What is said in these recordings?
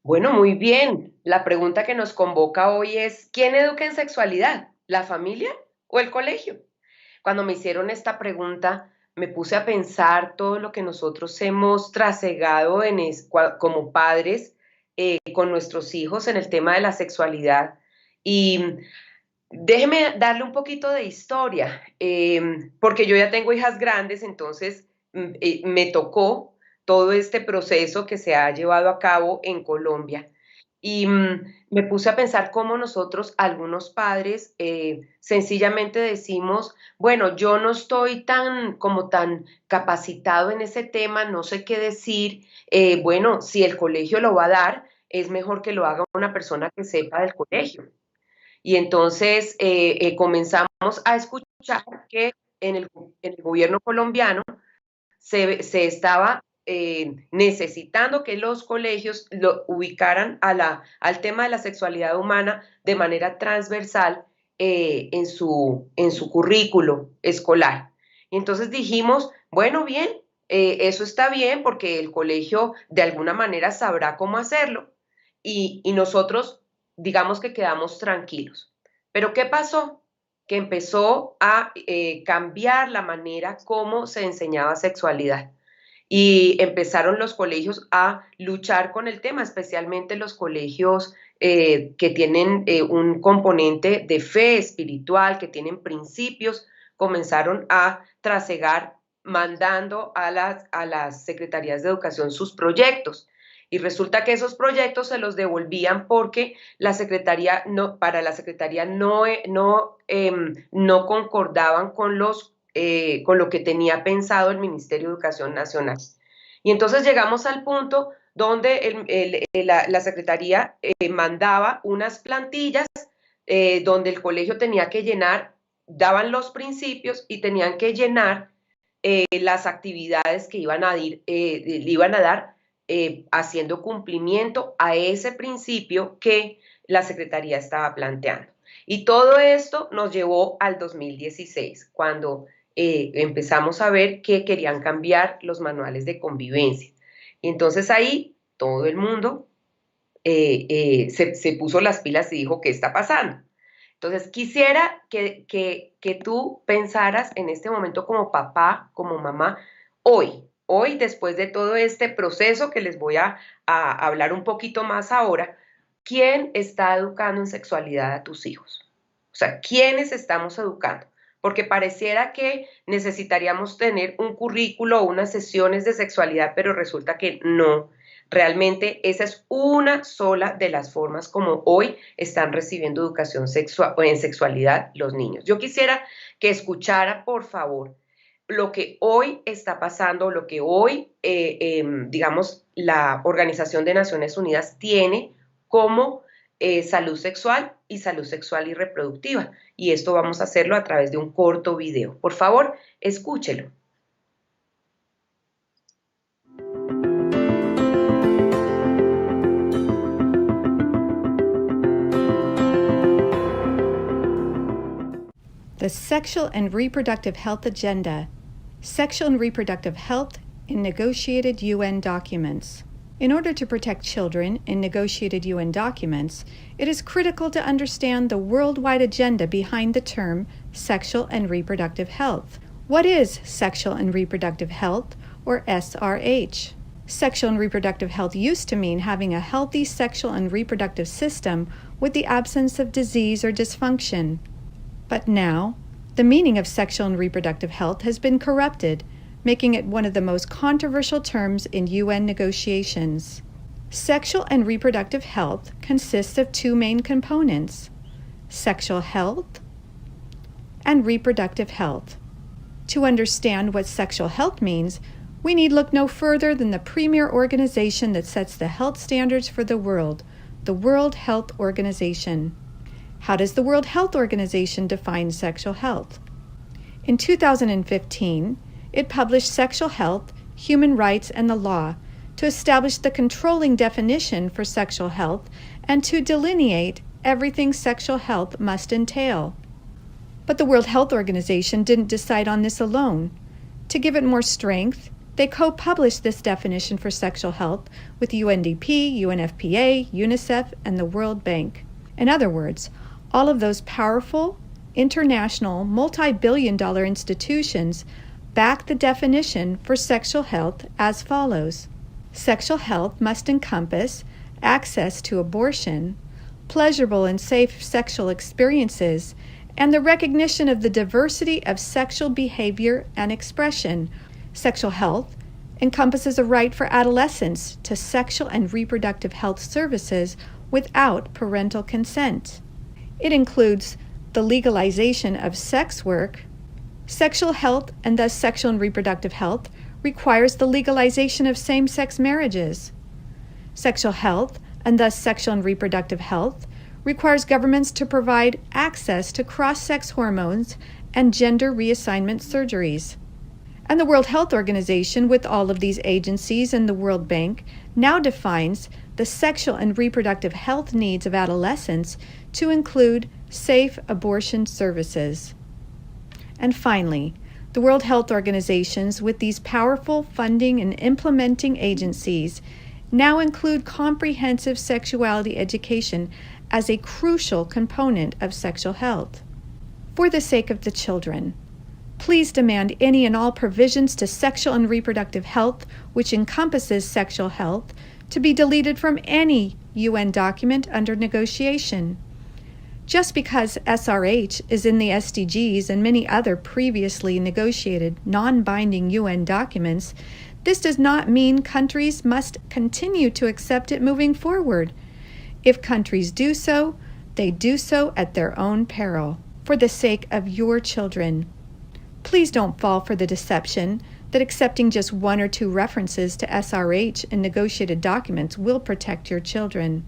Bueno, muy bien. La pregunta que nos convoca hoy es, ¿quién educa en sexualidad? ¿La familia o el colegio? Cuando me hicieron esta pregunta, me puse a pensar todo lo que nosotros hemos trasegado como padres con nuestros hijos en el tema de la sexualidad. Y déjeme darle un poquito de historia, porque yo ya tengo hijas grandes, entonces me tocó todo este proceso que se ha llevado a cabo en Colombia. Y me puse a pensar cómo nosotros, algunos padres, sencillamente decimos, bueno, yo no estoy tan capacitado en ese tema, no sé qué decir. Bueno, si el colegio lo va a dar, es mejor que lo haga una persona que sepa del colegio. Y entonces comenzamos a escuchar que en el gobierno colombiano se estaba necesitando que los colegios lo ubicaran al tema de la sexualidad humana de manera transversal en su currículo escolar. Y entonces dijimos, bueno, bien, eso está bien porque el colegio de alguna manera sabrá cómo hacerlo y nosotros digamos que quedamos tranquilos. Pero ¿qué pasó? Que empezó a cambiar la manera como se enseñaba sexualidad y empezaron los colegios a luchar con el tema, especialmente los colegios que tienen un componente de fe espiritual, que tienen principios, comenzaron a trasegar mandando a las secretarías de educación sus proyectos. Y resulta que esos proyectos se los devolvían porque la secretaría no, para la secretaría no concordaban con lo que tenía pensado el Ministerio de Educación Nacional. Y entonces llegamos al punto donde la Secretaría mandaba unas plantillas donde el colegio tenía que llenar, daban los principios y tenían que llenar las actividades que le iban a dar haciendo cumplimiento a ese principio que la Secretaría estaba planteando. Y todo esto nos llevó al 2016, cuando empezamos a ver que querían cambiar los manuales de convivencia. Y entonces ahí todo el mundo se puso las pilas y dijo, ¿qué está pasando? Entonces, quisiera que tú pensaras en este momento como papá, como mamá, hoy después de todo este proceso que les voy a hablar un poquito más ahora, ¿quién está educando en sexualidad a tus hijos? O sea, ¿quiénes estamos educando? Porque pareciera que necesitaríamos tener un currículo o unas sesiones de sexualidad, pero resulta que no. Realmente esa es una sola de las formas como hoy están recibiendo educación sexual o en sexualidad los niños. Yo quisiera que escuchara, por favor, lo que hoy está pasando, lo que hoy, digamos, la Organización de Naciones Unidas tiene como salud sexual y reproductiva. Y esto vamos a hacerlo a través de un corto video. Por favor, escúchelo. The Sexual and Reproductive Health Agenda, Sexual and Reproductive Health in Negotiated UN Documents. In order to protect children in negotiated UN documents, it is critical to understand the worldwide agenda behind the term sexual and reproductive health. What is sexual and reproductive health, or SRH? Sexual and reproductive health used to mean having a healthy sexual and reproductive system with the absence of disease or dysfunction. But now, the meaning of sexual and reproductive health has been corrupted, making it one of the most controversial terms in UN negotiations. Sexual and reproductive health consists of two main components: sexual health and reproductive health. To understand what sexual health means, we need look no further than the premier organization that sets the health standards for the World Health Organization. How does the World Health Organization define sexual health? In 2015, it published Sexual Health, Human Rights, and the Law to establish the controlling definition for sexual health and to delineate everything sexual health must entail. But the World Health Organization didn't decide on this alone. To give it more strength, They co-published this definition for sexual health with UNDP, UNFPA, UNICEF, and the World Bank. In other words, all of those powerful, international, multi-billion-dollar institutions back the definition for sexual health as follows. Sexual health must encompass access to abortion, pleasurable and safe sexual experiences, and the recognition of the diversity of sexual behavior and expression. Sexual health encompasses a right for adolescents to sexual and reproductive health services without parental consent. It includes the legalization of sex work. Sexual health, and thus sexual and reproductive health, requires the legalization of same-sex marriages. Sexual health, and thus sexual and reproductive health, requires governments to provide access to cross-sex hormones and gender reassignment surgeries. And the World Health Organization, with all of these agencies and the World Bank, now defines the sexual and reproductive health needs of adolescents to include safe abortion services. And finally, the World Health Organizations, with these powerful funding and implementing agencies, now include comprehensive sexuality education as a crucial component of sexual health. For the sake of the children, please demand any and all provisions to sexual and reproductive health, which encompasses sexual health, to be deleted from any UN document under negotiation. Just because SRH is in the SDGs and many other previously negotiated non-binding UN documents, this does not mean countries must continue to accept it moving forward. If countries do so, they do so at their own peril, for the sake of your children. Please don't fall for the deception that accepting just one or two references to SRH in negotiated documents will protect your children.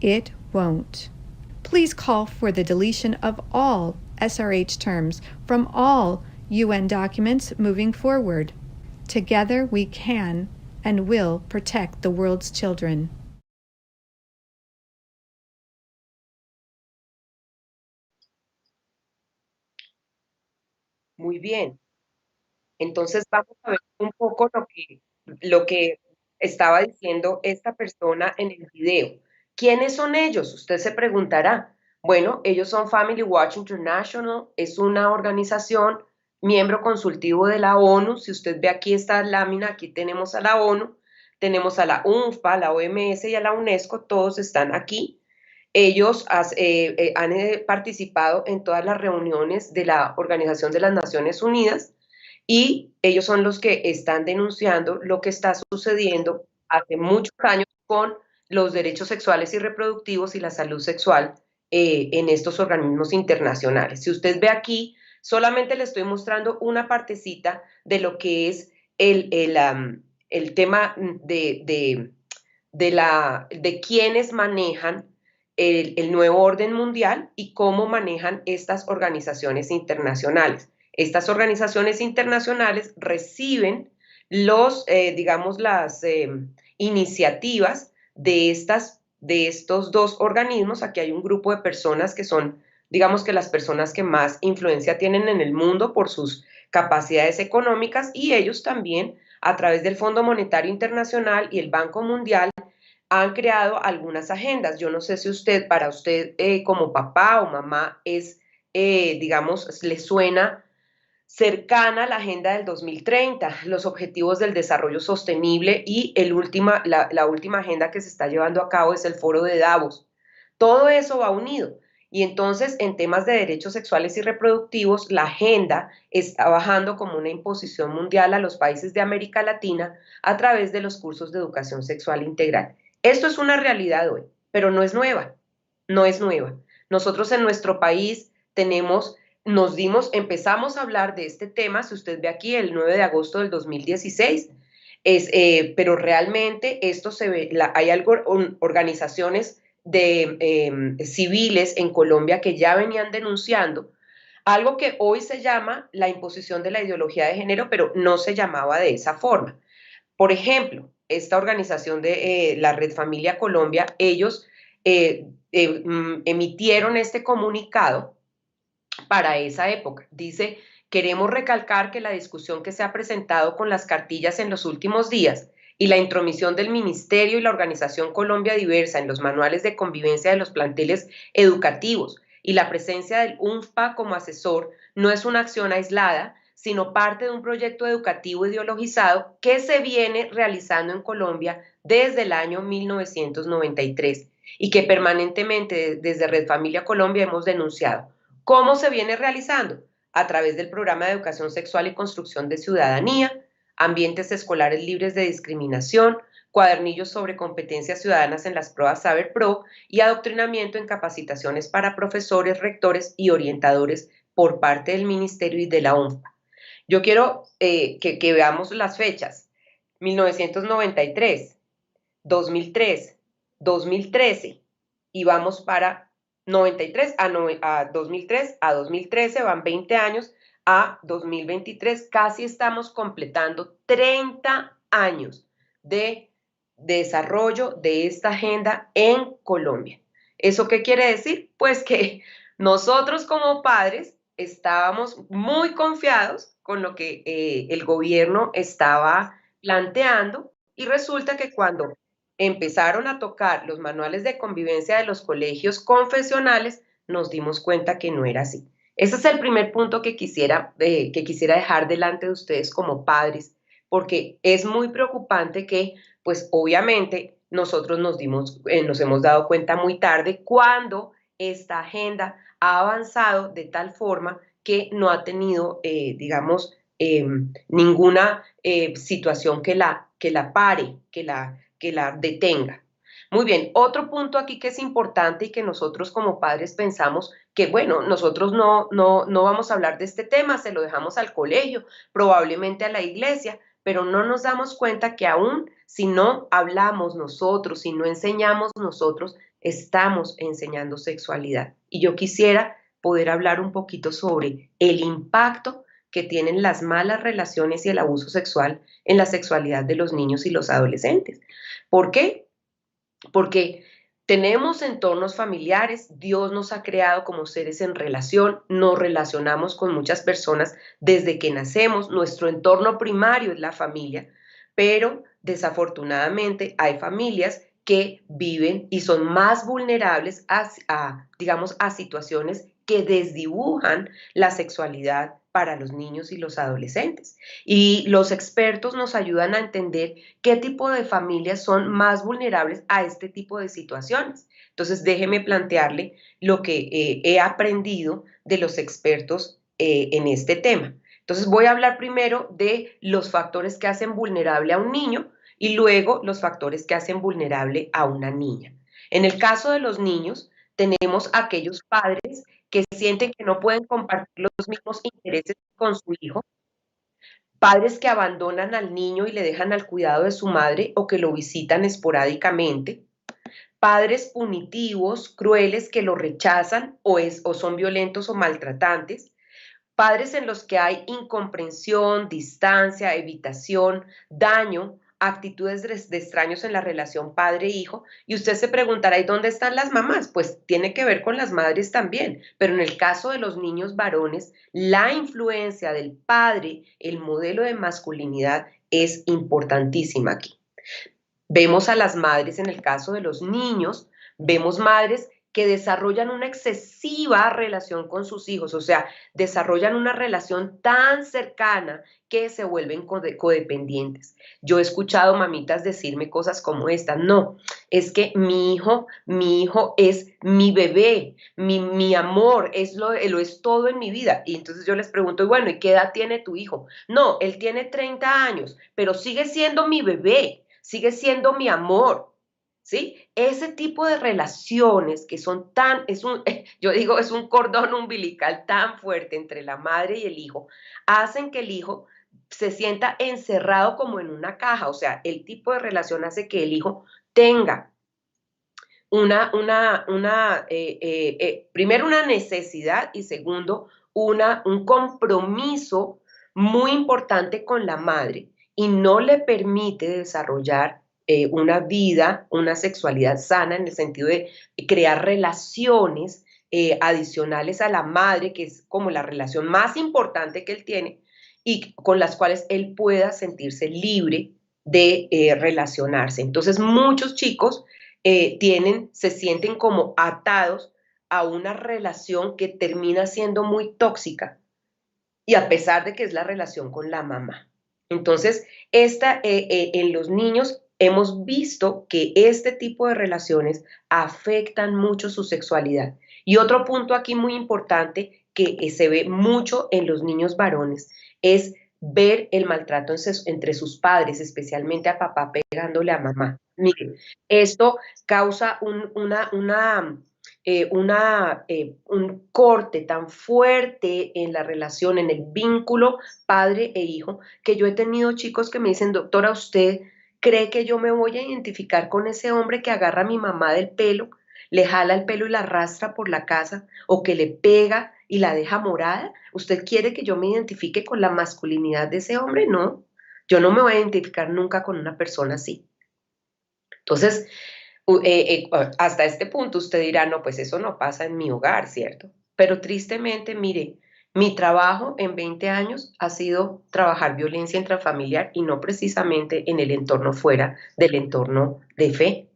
It won't. Please call for the deletion of all SRH terms from all UN documents moving forward. Together we can and will protect the world's children. Muy bien. Entonces vamos a ver un poco lo que estaba diciendo esta persona en el video. ¿Quiénes son ellos? Usted se preguntará. Bueno, ellos son Family Watch International, es una organización miembro consultivo de la ONU. Si usted ve aquí esta lámina, aquí tenemos a la ONU, tenemos a la UNFPA, la OMS y a la UNESCO, todos están aquí. Ellos han participado en todas las reuniones de la Organización de las Naciones Unidas y ellos son los que están denunciando lo que está sucediendo hace muchos años con los derechos sexuales y reproductivos y la salud sexual en estos organismos internacionales. Si usted ve aquí, solamente le estoy mostrando una partecita de lo que es el tema de quiénes manejan el nuevo orden mundial y cómo manejan estas organizaciones internacionales. Estas organizaciones internacionales reciben digamos, las iniciativas de estos dos organismos. Aquí hay un grupo de personas que son, digamos, que las personas que más influencia tienen en el mundo por sus capacidades económicas, y ellos también, a través del Fondo Monetario Internacional y el Banco Mundial, han creado algunas agendas. Yo no sé si para usted como papá o mamá digamos, le suena cercana a la Agenda del 2030, los Objetivos del Desarrollo Sostenible, y la última agenda que se está llevando a cabo es el Foro de Davos. Todo eso va unido. Y entonces, en temas de derechos sexuales y reproductivos, la agenda está bajando como una imposición mundial a los países de América Latina a través de los cursos de educación sexual integral. Esto es una realidad hoy, pero no es nueva, no es nueva. Nosotros en nuestro país empezamos a hablar de este tema, si usted ve aquí, el 9 de agosto del 2016, pero realmente esto se ve, hay organizaciones civiles en Colombia que ya venían denunciando algo que hoy se llama la imposición de la ideología de género, pero no se llamaba de esa forma. Por ejemplo, esta organización de la Red Familia Colombia, ellos emitieron este comunicado para esa época. Dice Queremos recalcar que la discusión que se ha presentado con las cartillas en los últimos días y la intromisión del Ministerio y la Organización Colombia Diversa en los manuales de convivencia de los planteles educativos y la presencia del UNFPA como asesor no es una acción aislada, sino parte de un proyecto educativo ideologizado que se viene realizando en Colombia desde el año 1993 y que permanentemente desde Red Familia Colombia hemos denunciado. ¿Cómo se viene realizando? A través del Programa de Educación Sexual y Construcción de Ciudadanía, ambientes escolares libres de discriminación, cuadernillos sobre competencias ciudadanas en las pruebas Saber Pro y adoctrinamiento en capacitaciones para profesores, rectores y orientadores por parte del Ministerio y de la ONFPA. Yo quiero que veamos las fechas. 1993, 2003, 2013 y vamos para 93 a 2003 a 2013, van 20 años a 2023, casi estamos completando 30 años de desarrollo de esta agenda en Colombia. ¿Eso qué quiere decir? Pues que nosotros como padres estábamos muy confiados con lo que el gobierno estaba planteando y resulta que cuando empezaron a tocar los manuales de convivencia de los colegios confesionales, nos dimos cuenta que no era así. Ese es el primer punto que quisiera dejar delante de ustedes como padres, porque es muy preocupante que, pues obviamente, nosotros nos hemos dado cuenta muy tarde cuando esta agenda ha avanzado de tal forma que no ha tenido, ninguna situación que la pare, que la detenga. Muy bien, otro punto aquí que es importante y que nosotros como padres pensamos que, bueno, nosotros no vamos a hablar de este tema, se lo dejamos al colegio, probablemente a la iglesia, pero no nos damos cuenta que aún si no hablamos nosotros, si no enseñamos nosotros, estamos enseñando sexualidad. Y yo quisiera poder hablar un poquito sobre el impacto que tienen las malas relaciones y el abuso sexual en la sexualidad de los niños y los adolescentes. ¿Por qué? Porque tenemos entornos familiares, Dios nos ha creado como seres en relación, nos relacionamos con muchas personas desde que nacemos, nuestro entorno primario es la familia, pero desafortunadamente hay familias que viven y son más vulnerables digamos, a situaciones que desdibujan la sexualidad para los niños y los adolescentes. Y los expertos nos ayudan a entender qué tipo de familias son más vulnerables a este tipo de situaciones. Entonces, déjeme plantearle lo que he aprendido de los expertos en este tema. Entonces, voy a hablar primero de los factores que hacen vulnerable a un niño y luego los factores que hacen vulnerable a una niña. En el caso de los niños, tenemos aquellos padres que sienten que no pueden compartir los mismos intereses con su hijo, padres que abandonan al niño y le dejan al cuidado de su madre o que lo visitan esporádicamente, padres punitivos, crueles que lo rechazan o son violentos o maltratantes, padres en los que hay incomprensión, distancia, evitación, daño, actitudes de extraños en la relación padre-hijo. Y usted se preguntará, ¿y dónde están las mamás? Pues tiene que ver con las madres también, pero en el caso de los niños varones, la influencia del padre, el modelo de masculinidad es importantísima aquí. Vemos a las madres en el caso de los niños, vemos madres que desarrollan una excesiva relación con sus hijos, o sea, desarrollan una relación tan cercana que se vuelven codependientes. Yo he escuchado mamitas decirme cosas como esta: no, es que mi hijo es mi bebé, mi amor, lo es todo en mi vida. Y entonces yo les pregunto, bueno, ¿y qué edad tiene tu hijo? No, él tiene 30 años, pero sigue siendo mi bebé, sigue siendo mi amor. ¿Sí? Ese tipo de relaciones que son yo digo, es un cordón umbilical tan fuerte entre la madre y el hijo, hacen que el hijo se sienta encerrado como en una caja. O sea, el tipo de relación hace que el hijo tenga primero una necesidad y segundo, un compromiso muy importante con la madre y no le permite desarrollar una vida, una sexualidad sana en el sentido de crear relaciones adicionales a la madre, que es como la relación más importante que él tiene, y con las cuales él pueda sentirse libre de relacionarse. Entonces, muchos chicos se sienten como atados a una relación que termina siendo muy tóxica, y a pesar de que es la relación con la mamá. Entonces, en los niños hemos visto que este tipo de relaciones afectan mucho su sexualidad. Y otro punto aquí muy importante que se ve mucho en los niños varones es ver el maltrato entre sus padres, especialmente a papá pegándole a mamá. Miren, esto causa un corte tan fuerte en la relación, en el vínculo padre e hijo, que yo he tenido chicos que me dicen, doctora, ¿usted cree que yo me voy a identificar con ese hombre que agarra a mi mamá del pelo, le jala el pelo y la arrastra por la casa, o que le pega y la deja morada? ¿Usted quiere que yo me identifique con la masculinidad de ese hombre? No, yo no me voy a identificar nunca con una persona así. Entonces, hasta este punto usted dirá, no, pues eso no pasa en mi hogar, ¿cierto? Pero tristemente, mire, mi trabajo en 20 años ha sido trabajar violencia intrafamiliar y no precisamente en el entorno fuera del entorno de fe.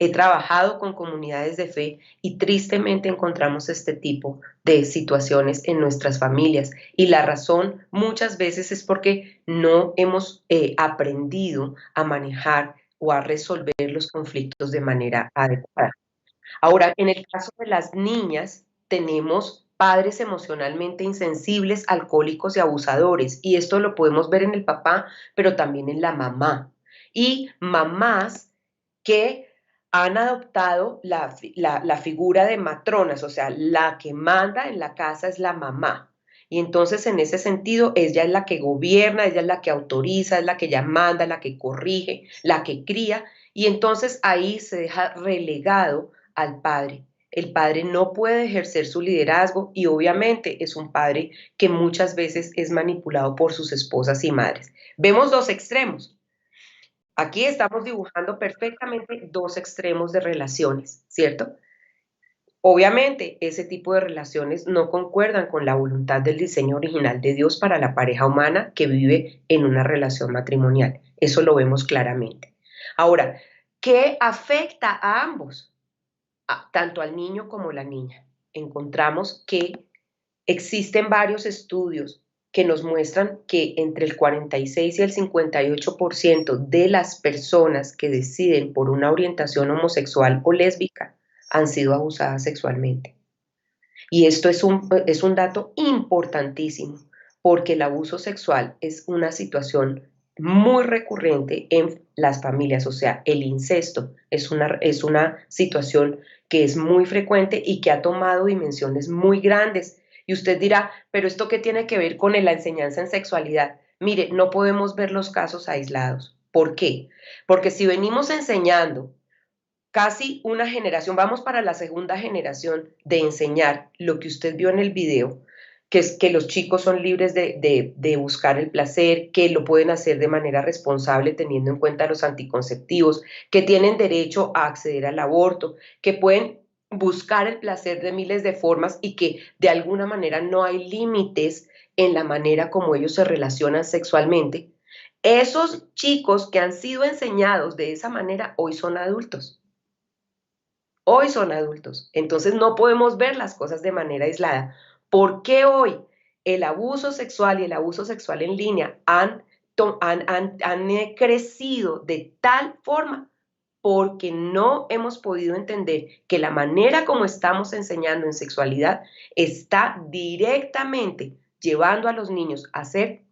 He trabajado con comunidades de fe y tristemente encontramos este tipo de situaciones en nuestras familias. Y la razón muchas veces es porque no hemos aprendido a manejar o a resolver los conflictos de manera adecuada. Ahora, en el caso de las niñas, tenemos padres emocionalmente insensibles, alcohólicos y abusadores. Y esto lo podemos ver en el papá, pero también en la mamá. Y mamás que han adoptado la figura de matronas, o sea, la que manda en la casa es la mamá. Y entonces, en ese sentido, ella es la que gobierna, ella es la que autoriza, es la que ya manda, la que corrige, la que cría. Y entonces ahí se deja relegado al padre. El padre no puede ejercer su liderazgo y obviamente es un padre que muchas veces es manipulado por sus esposas y madres. Vemos dos extremos. Aquí estamos dibujando perfectamente dos extremos de relaciones, ¿cierto? Obviamente, ese tipo de relaciones no concuerdan con la voluntad del diseño original de Dios para la pareja humana que vive en una relación matrimonial. Eso lo vemos claramente. Ahora, ¿qué afecta a ambos? Tanto al niño como a la niña. Encontramos que existen varios estudios que nos muestran que entre el 46 y el 58% de las personas que deciden por una orientación homosexual o lésbica han sido abusadas sexualmente. Y esto es un dato importantísimo, porque el abuso sexual es una situación muy recurrente en las familias, o sea, el incesto es una situación que es muy frecuente y que ha tomado dimensiones muy grandes. Y usted dirá, pero ¿esto qué tiene que ver con la enseñanza en sexualidad? Mire, no podemos ver los casos aislados. ¿Por qué? Porque si venimos enseñando casi una generación, vamos para la segunda generación de enseñar lo que usted vio en el video, que es que los chicos son libres de buscar el placer, que lo pueden hacer de manera responsable teniendo en cuenta los anticonceptivos, que tienen derecho a acceder al aborto, que pueden buscar el placer de miles de formas y que de alguna manera no hay límites en la manera como ellos se relacionan sexualmente. Esos chicos que han sido enseñados de esa manera hoy son adultos. Hoy son adultos, entonces no podemos ver las cosas de manera aislada. ¿Por qué hoy el abuso sexual y el abuso sexual en línea han crecido de tal forma? Porque no hemos podido entender que la manera como estamos enseñando en sexualidad está directamente llevando a los niños a ser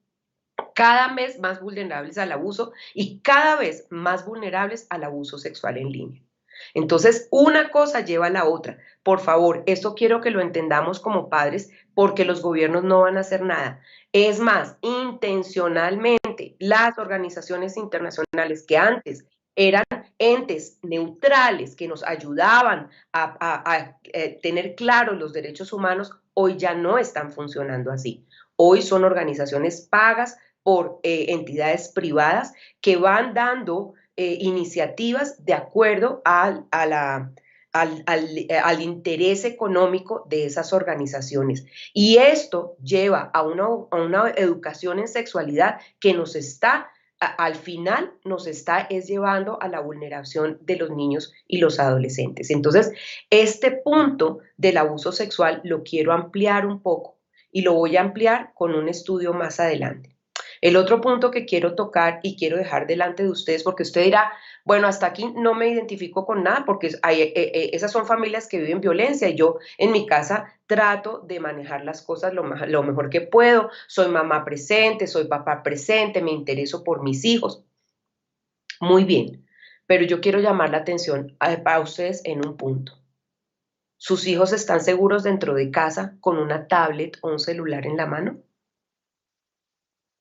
cada vez más vulnerables al abuso y cada vez más vulnerables al abuso sexual en línea. Entonces, una cosa lleva a la otra. Por favor, esto quiero que lo entendamos como padres porque los gobiernos no van a hacer nada. Es más, intencionalmente, las organizaciones internacionales que antes eran entes neutrales que nos ayudaban a tener claros los derechos humanos, hoy ya no están funcionando así. Hoy son organizaciones pagas por entidades privadas que van dando iniciativas de acuerdo al interés económico de esas organizaciones. Y esto lleva a una educación en sexualidad que nos está, al final, nos está es llevando a la vulneración de los niños y los adolescentes. Entonces, este punto del abuso sexual lo quiero ampliar un poco y lo voy a ampliar con un estudio más adelante. El otro punto que quiero tocar y quiero dejar delante de ustedes, porque usted dirá, bueno, hasta aquí no me identifico con nada, porque esas son familias que viven violencia y yo en mi casa trato de manejar las cosas lo mejor que puedo, soy mamá presente, soy papá presente, me intereso por mis hijos. Muy bien, pero yo quiero llamar la atención a ustedes en un punto. ¿Sus hijos están seguros dentro de casa con una tablet o un celular en la mano?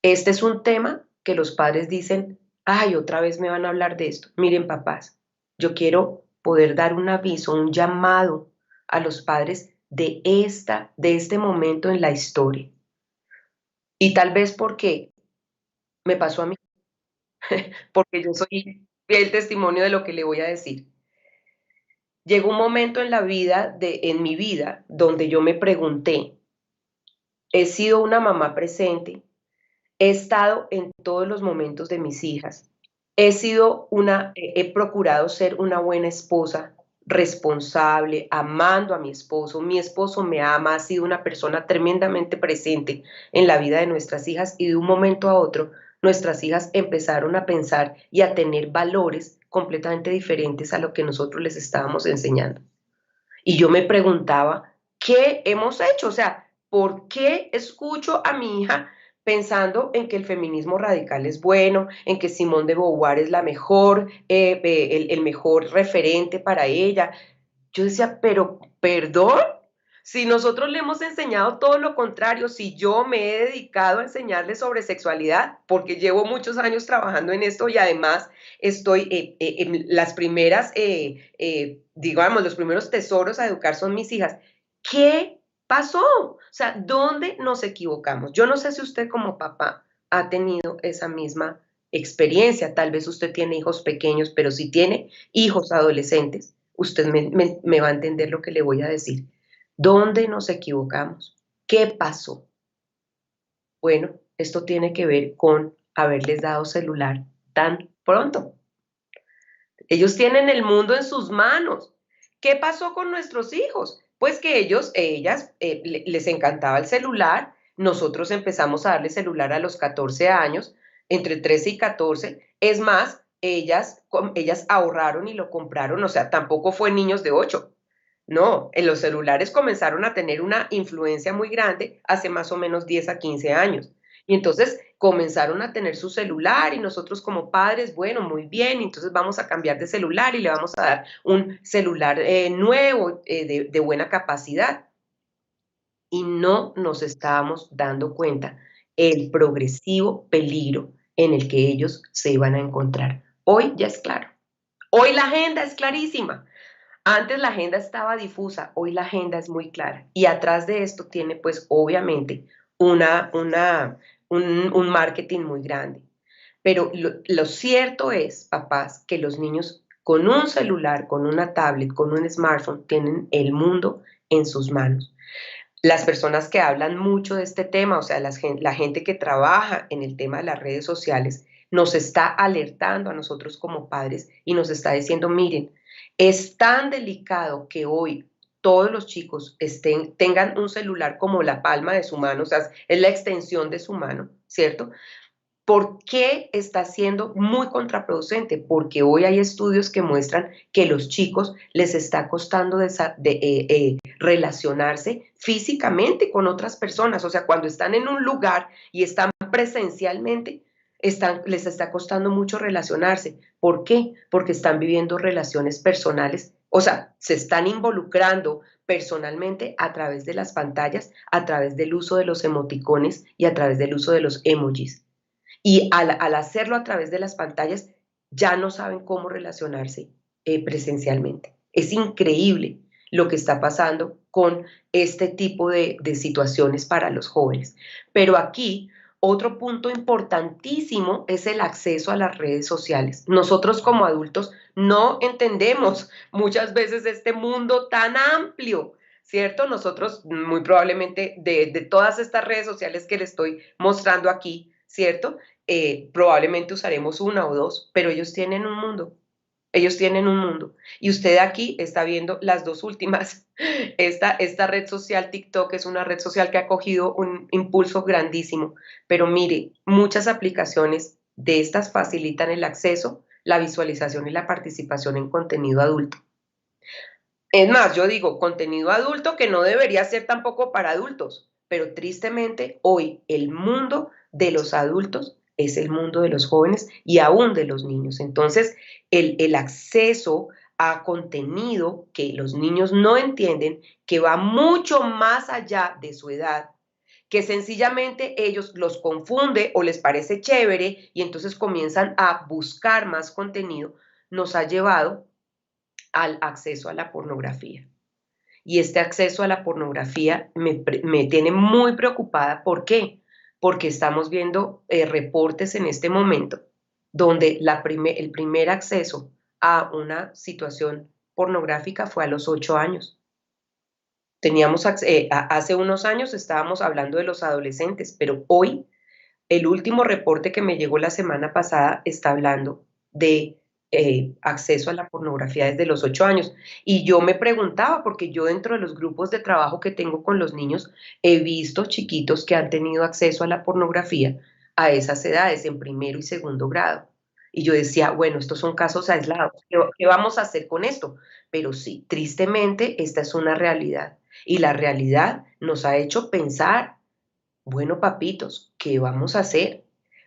Este es un tema que los padres dicen, ay, otra vez me van a hablar de esto. Miren, papás, yo quiero poder dar un aviso, un llamado a los padres de este momento en la historia. Y tal vez porque me pasó a mí, porque yo soy fiel testimonio de lo que le voy a decir. Llegó un momento en en mi vida, donde yo me pregunté, ¿he sido una mamá presente? ¿He estado en todos los momentos de mis hijas? He procurado ser una buena esposa, responsable, amando a mi esposo me ama, ha sido una persona tremendamente presente en la vida de nuestras hijas y de un momento a otro nuestras hijas empezaron a pensar y a tener valores completamente diferentes a lo que nosotros les estábamos enseñando. Y yo me preguntaba, ¿qué hemos hecho? O sea, ¿por qué escucho a mi hija pensando en que el feminismo radical es bueno, en que Simone de Beauvoir es la mejor, el mejor referente para ella? Yo decía, pero, perdón, si nosotros le hemos enseñado todo lo contrario, si yo me he dedicado a enseñarle sobre sexualidad, porque llevo muchos años trabajando en esto y además estoy en las primeras, digamos, los primeros tesoros a educar son mis hijas. ¿Qué pasó? O sea, ¿dónde nos equivocamos? Yo no sé si usted como papá ha tenido esa misma experiencia. Tal vez usted tiene hijos pequeños, pero si tiene hijos adolescentes, usted me va a entender lo que le voy a decir. ¿Dónde nos equivocamos? ¿Qué pasó? Bueno, esto tiene que ver con haberles dado celular tan pronto. Ellos tienen el mundo en sus manos. ¿Qué pasó con nuestros hijos? Pues que ellas, les encantaba el celular. Nosotros empezamos a darle celular a los 14 años, entre 13 y 14. Es más, ellas ahorraron y lo compraron, o sea, tampoco fue niños de 8. No, en los celulares comenzaron a tener una influencia muy grande hace más o menos 10 a 15 años. Y entonces comenzaron a tener su celular y nosotros como padres, bueno, muy bien, entonces vamos a cambiar de celular y le vamos a dar un celular nuevo, de buena capacidad. Y no nos estábamos dando cuenta el progresivo peligro en el que ellos se iban a encontrar. Hoy ya es claro. Hoy la agenda es clarísima. Antes la agenda estaba difusa, hoy la agenda es muy clara. Y atrás de esto tiene pues obviamente una, una, un marketing muy grande. Pero lo cierto es, papás, que los niños con un celular, con una tablet, con un smartphone, tienen el mundo en sus manos. Las personas que hablan mucho de este tema, o sea, la gente que trabaja en el tema de las redes sociales, nos está alertando a nosotros como padres y nos está diciendo, miren, es tan delicado que hoy todos los chicos tengan un celular como la palma de su mano, o sea, es la extensión de su mano, ¿cierto? ¿Por qué está siendo muy contraproducente? Porque hoy hay estudios que muestran que los chicos les está costando relacionarse físicamente con otras personas. O sea, cuando están en un lugar y están presencialmente, les está costando mucho relacionarse. ¿Por qué? Porque están viviendo relaciones personales. O sea, se están involucrando personalmente a través de las pantallas, a través del uso de los emoticones y a través del uso de los emojis. Y al hacerlo a través de las pantallas, ya no saben cómo relacionarse presencialmente. Es increíble lo que está pasando con este tipo de situaciones para los jóvenes. Pero aquí Otro punto importantísimo es el acceso a las redes sociales. Nosotros como adultos no entendemos muchas veces este mundo tan amplio, ¿cierto? Nosotros muy probablemente de todas estas redes sociales que le estoy mostrando aquí, ¿cierto? Probablemente usaremos una o dos, pero ellos tienen un mundo. Ellos tienen un mundo. Y usted aquí está viendo las dos últimas. Esta red social TikTok es una red social que ha cogido un impulso grandísimo. Pero mire, muchas aplicaciones de estas facilitan el acceso, la visualización y la participación en contenido adulto. Es más, yo digo contenido adulto que no debería ser tampoco para adultos, pero tristemente hoy el mundo de los adultos es el mundo de los jóvenes y aún de los niños. Entonces, el acceso a contenido que los niños no entienden, que va mucho más allá de su edad, que sencillamente ellos los confunde o les parece chévere y entonces comienzan a buscar más contenido, nos ha llevado al acceso a la pornografía. Y este acceso a la pornografía me tiene muy preocupada. ¿Por qué? Porque estamos viendo reportes en este momento donde el primer acceso a una situación pornográfica fue a los 8 años. Hace unos años estábamos hablando de los adolescentes, pero hoy el último reporte que me llegó la semana pasada está hablando de acceso a la pornografía desde los 8 años. Y yo me preguntaba, porque yo dentro de los grupos de trabajo que tengo con los niños, he visto chiquitos que han tenido acceso a la pornografía a esas edades, en primero y segundo grado. Y yo decía, bueno, estos son casos aislados. ¿Qué vamos a hacer con esto? Pero sí, tristemente, esta es una realidad. Y la realidad nos ha hecho pensar, bueno, papitos, ¿qué vamos a hacer?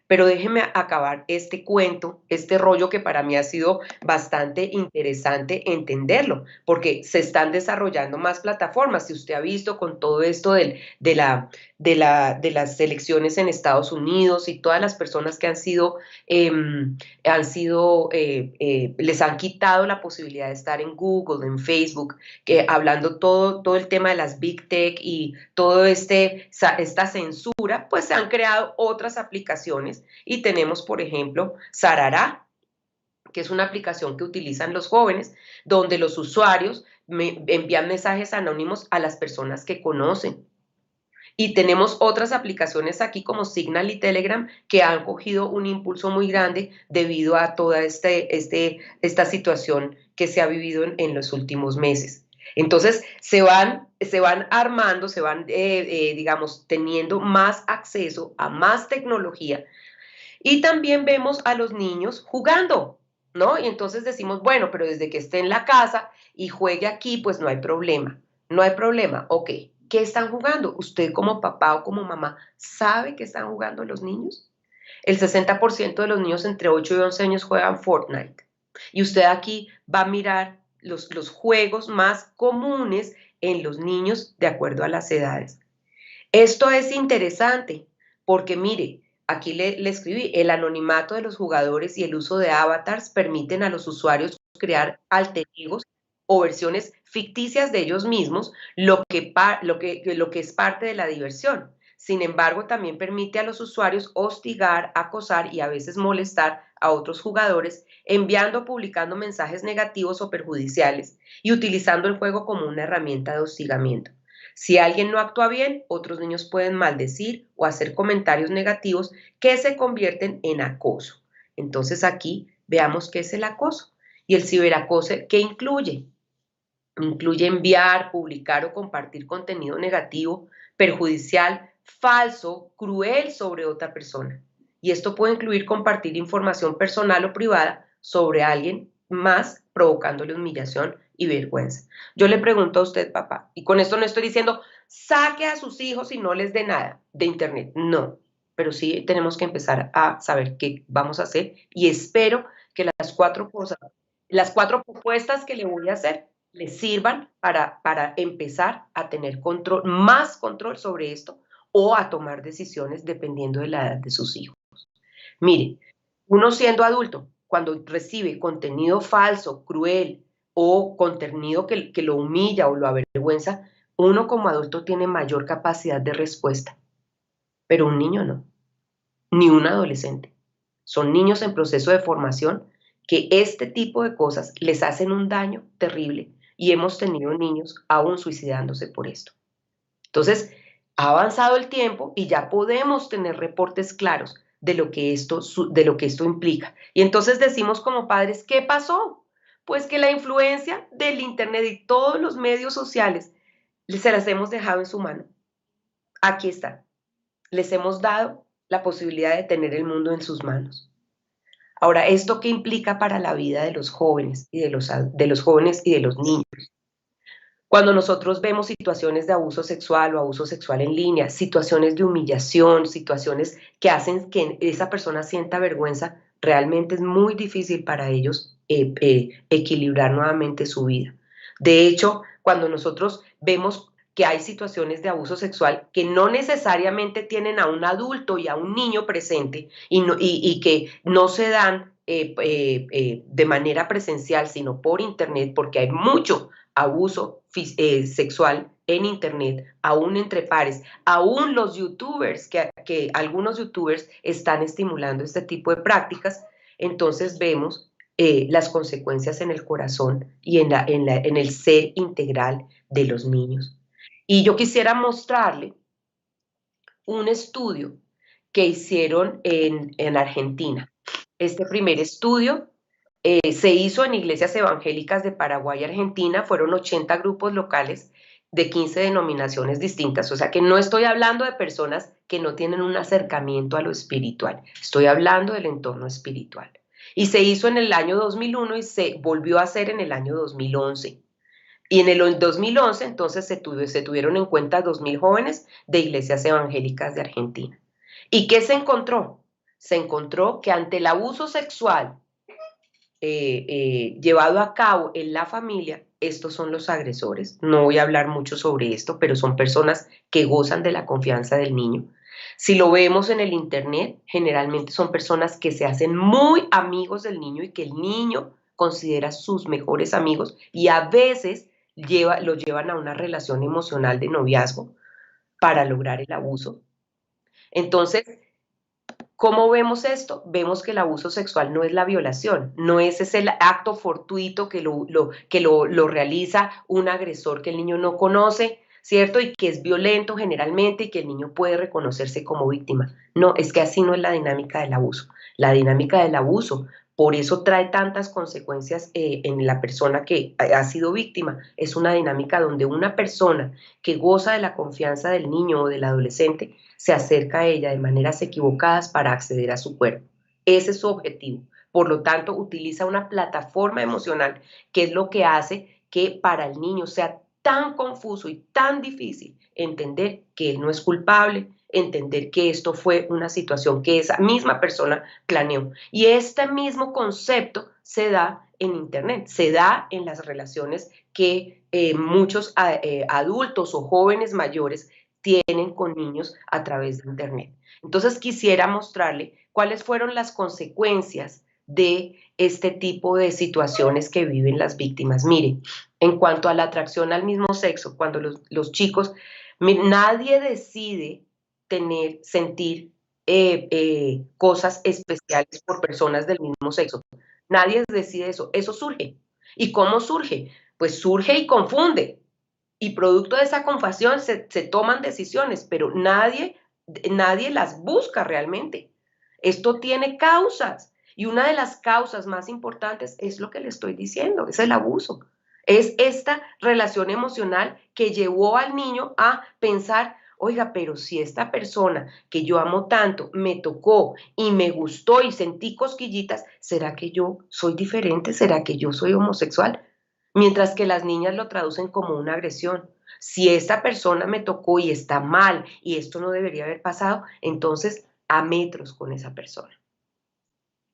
Pero déjenme acabar este cuento, este rollo que para mí ha sido bastante interesante entenderlo, porque se están desarrollando más plataformas. Si usted ha visto con todo esto de las elecciones en Estados Unidos y todas las personas que les han quitado la posibilidad de estar en Google, en Facebook, que hablando todo el tema de las Big Tech y todo esta censura, pues se han creado otras aplicaciones y tenemos, por ejemplo, Sarará, que es una aplicación que utilizan los jóvenes, donde los usuarios envían mensajes anónimos a las personas que conocen. Y tenemos otras aplicaciones aquí como Signal y Telegram que han cogido un impulso muy grande debido a toda esta situación que se ha vivido en los últimos meses. Entonces se van armando, digamos, teniendo más acceso a más tecnología y también vemos a los niños jugando, ¿no? Y entonces decimos, bueno, pero desde que esté en la casa y juegue aquí, pues no hay problema. No hay problema, ok. ¿Qué están jugando? ¿Usted como papá o como mamá sabe que están jugando los niños? El 60% de los niños entre 8 y 11 años juegan Fortnite. Y usted aquí va a mirar los juegos más comunes en los niños de acuerdo a las edades. Esto es interesante porque mire, aquí le escribí, el anonimato de los jugadores y el uso de avatars permiten a los usuarios crear alter egos o versiones ficticias de ellos mismos, lo que es parte de la diversión. Sin embargo, también permite a los usuarios hostigar, acosar y a veces molestar a otros jugadores, enviando o publicando mensajes negativos o perjudiciales y utilizando el juego como una herramienta de hostigamiento. Si alguien no actúa bien, otros niños pueden maldecir o hacer comentarios negativos que se convierten en acoso. Entonces aquí veamos qué es el acoso. Y el ciberacoso, ¿qué incluye? Incluye enviar, publicar o compartir contenido negativo, perjudicial, falso, cruel sobre otra persona. Y esto puede incluir compartir información personal o privada sobre alguien más, provocándole humillación y vergüenza. Yo le pregunto a usted, papá, y con esto no estoy diciendo saque a sus hijos y no les dé nada de internet, no, pero sí tenemos que empezar a saber qué vamos a hacer y espero que las cuatro propuestas que le voy a hacer les sirvan para empezar a tener control, más control sobre esto o a tomar decisiones dependiendo de la edad de sus hijos. Mire, uno siendo adulto, cuando recibe contenido falso, cruel o contenido que lo humilla o lo avergüenza, uno como adulto tiene mayor capacidad de respuesta, pero un niño no. ni un adolescente. Son niños en proceso de formación que este tipo de cosas les hacen un daño terrible y hemos tenido niños aún suicidándose por esto. Entonces, ha avanzado el tiempo y ya podemos tener reportes claros de lo que esto implica. Y entonces decimos como padres, ¿qué pasó? Pues que la influencia del Internet y todos los medios sociales se las hemos dejado en su mano. Aquí está. Les hemos dado la posibilidad de tener el mundo en sus manos. Ahora, ¿esto qué implica para la vida de los jóvenes y de los jóvenes y de los niños? Cuando nosotros vemos situaciones de abuso sexual o abuso sexual en línea, situaciones de humillación, situaciones que hacen que esa persona sienta vergüenza, realmente es muy difícil para ellos equilibrar nuevamente su vida. De hecho, cuando nosotros vemos que hay situaciones de abuso sexual que no necesariamente tienen a un adulto y a un niño presente y que no se dan de manera presencial, sino por internet, porque hay mucho abuso sexual en internet, aún entre pares, aún los youtubers, que algunos youtubers están estimulando este tipo de prácticas, entonces vemos las consecuencias en el corazón y en el ser integral de los niños. Y yo quisiera mostrarle un estudio que hicieron en Argentina. Este primer estudio se hizo en iglesias evangélicas de Paraguay y Argentina, fueron 80 grupos locales de 15 denominaciones distintas, o sea que no estoy hablando de personas que no tienen un acercamiento a lo espiritual, estoy hablando del entorno espiritual. Y se hizo en el año 2001 y se volvió a hacer en el año 2011. Y en el 2011 entonces se tuvieron en cuenta 2.000 jóvenes de iglesias evangélicas de Argentina. ¿Y qué se encontró? Se encontró que ante el abuso sexual llevado a cabo en la familia, estos son los agresores. No voy a hablar mucho sobre esto, pero son personas que gozan de la confianza del niño. Si lo vemos en el internet, generalmente son personas que se hacen muy amigos del niño y que el niño considera sus mejores amigos y a veces lo llevan a una relación emocional de noviazgo para lograr el abuso. Entonces, ¿cómo vemos esto? Vemos que el abuso sexual no es la violación, no es ese acto fortuito que lo realiza un agresor que el niño no conoce, ¿cierto? Y que es violento generalmente y que el niño puede reconocerse como víctima. No, es que así no es la dinámica del abuso. La dinámica del abuso, por eso trae tantas consecuencias en la persona que ha sido víctima. Es una dinámica donde una persona que goza de la confianza del niño o del adolescente se acerca a ella de maneras equivocadas para acceder a su cuerpo. Ese es su objetivo. Por lo tanto, utiliza una plataforma emocional que es lo que hace que para el niño sea tan confuso y tan difícil entender que él no es culpable, entender que esto fue una situación que esa misma persona planeó. Y este mismo concepto se da en Internet, se da en las relaciones que muchos adultos o jóvenes mayores tienen con niños a través de Internet. Entonces quisiera mostrarle cuáles fueron las consecuencias de este tipo de situaciones que viven las víctimas. Mire, en cuanto a la atracción al mismo sexo, cuando los chicos, nadie decide sentir cosas especiales por personas del mismo sexo. Nadie decide eso, eso surge. ¿Y cómo surge? Pues surge y confunde. Y producto de esa confusión se toman decisiones, pero nadie las busca realmente. Esto tiene causas y una de las causas más importantes es lo que le estoy diciendo, es el abuso. Es esta relación emocional que llevó al niño a pensar, oiga, pero si esta persona que yo amo tanto me tocó y me gustó y sentí cosquillitas, ¿será que yo soy diferente? ¿Será que yo soy homosexual? Mientras que las niñas lo traducen como una agresión. Si esta persona me tocó y está mal y esto no debería haber pasado, entonces a metros con esa persona.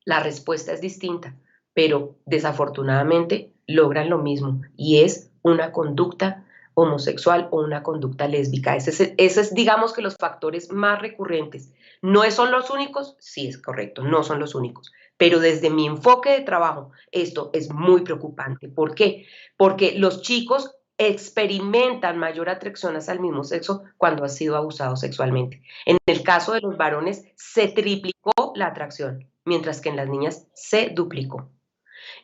La respuesta es distinta, pero desafortunadamente logran lo mismo y es una conducta homosexual o una conducta lésbica. Ese es, digamos que los factores más recurrentes. ¿No son los únicos? Sí, es correcto, no son los únicos. Pero desde mi enfoque de trabajo, esto es muy preocupante. ¿Por qué? Porque los chicos experimentan mayor atracción hacia el mismo sexo cuando han sido abusados sexualmente. En el caso de los varones se triplicó la atracción, mientras que en las niñas se duplicó.